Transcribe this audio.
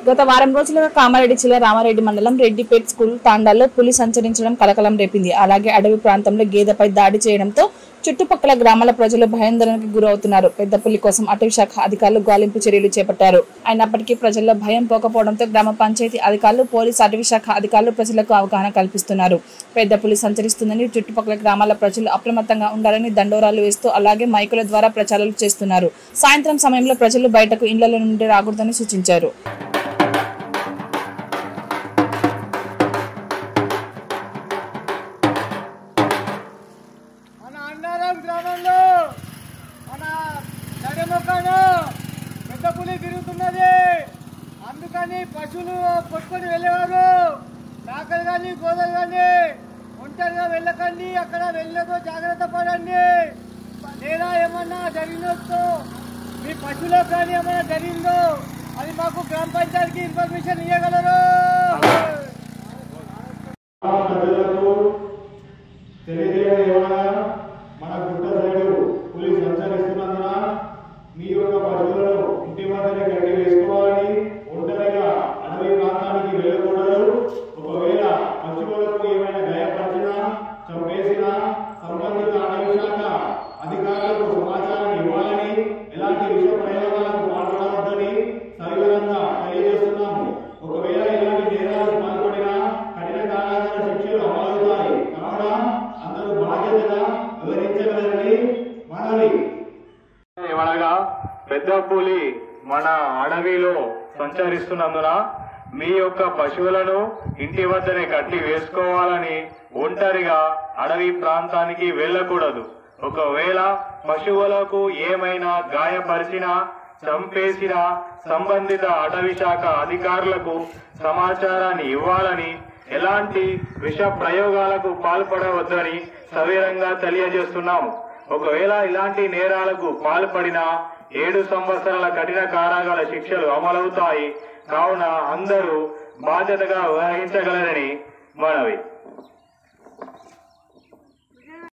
గత వారం రోజులుగా కామారెడ్డి జిల్లా రామారెడ్డి మండలం రెడ్డిపేట్ స్కూల్ తాండాల్లో పులి సంచరించడం కలకలం రేపింది. అలాగే అడవి ప్రాంతంలో గేదెపై దాడి చేయడంతో చుట్టుపక్కల గ్రామాల ప్రజలు భయాందోళనకు గురవుతున్నారు. పెద్ద పులి కోసం అటవీ శాఖ అధికారులు గాలింపు చర్యలు చేపట్టారు. అయినప్పటికీ ప్రజల్లో భయం పోకపోవడంతో గ్రామ పంచాయతీ అధికారులు, పోలీసు, అటవీ శాఖ అధికారులు ప్రజలకు అవగాహన కల్పిస్తున్నారు. పెద్ద పులి సంచరిస్తుందని చుట్టుపక్కల గ్రామాల ప్రజలు అప్రమత్తంగా ఉండాలని దండోరాలు వేస్తూ అలాగే మైకుల ద్వారా ప్రచారాలు చేస్తున్నారు. సాయంత్రం సమయంలో ప్రజలు బయటకు ఇళ్ల నుండి రాకూడదని సూచించారు. గ్రామంలో మన నడమొక్కన పెద్ద పులి తిరుగుతున్నది. అందుకని పశువులు కొట్టుకొని వెళ్ళేవారు. మేకలు కానీ గోదలు కానీ ఒంటరిగా వెళ్ళకండి. అక్కడ వెళ్ళదో జాగ్రత్త పడండి. లేదా ఏమన్నా జరిగినట్టు మీ పశువులకు కానీ ఏమన్నా జరిగిందో అది మాకు గ్రామ పంచాయతీకి ఇన్ఫర్మేషన్ ఇవ్వగలరు. మన గుట్ట సైడు పులి సంచరిస్తున్నందున మీ యొక్క పశువులను ఇంటి వద్దనే కట్టి వేసుకోవాలని, ఒంటరిగా అడవి ప్రాంతానికి వెళ్ళకూడదు. ఒకవేళ పశువులకు ఏమైనా గాయపరిచినా, చంపేసినా సంబంధిత అడవి శాఖ అధికారులకు సమాచారం ఇవ్వాలని, ఎలాంటి విష ప్రయోగాలకు పాల్పడవద్దని సవివరంగా తెలియజేస్తున్నాము. ఒకవేళ ఇలాంటి నేరాలు పాల్పడినా కఠిన కారాగార శిక్షలు అమలవుతాయి కావున అందరూ బాధ్యతగా వివరించగలరని మనవి. ఏమనగా పెద్ద పులి మన అడవిలో సంచరిస్తున్నందున మీ యొక్క పశువులను ఇంటి వద్దనే కట్టి వేసుకోవాలని, ఒంటరిగా అడవి ప్రాంతానికి వెళ్ళకూడదు. ఒకవేళ పశువులకు ఏమైనా గాయపరిచినా, చంపేసినా సంబంధిత అటవీ శాఖ అధికారులకు సమాచారాన్ని ఇవ్వాలని, ఎలాంటి విష ప్రయోగాలకు పాల్పడవద్దని సవివరంగా తెలియజేస్తున్నాము. ఒకవేళ ఇలాంటి నేరాలకు పాల్పడిన 7 సంవత్సరాల కఠిన కారాగార శిక్షలు అమలవుతాయి కావున అందరూ బాధ్యతగా వహించగలరని మనవి.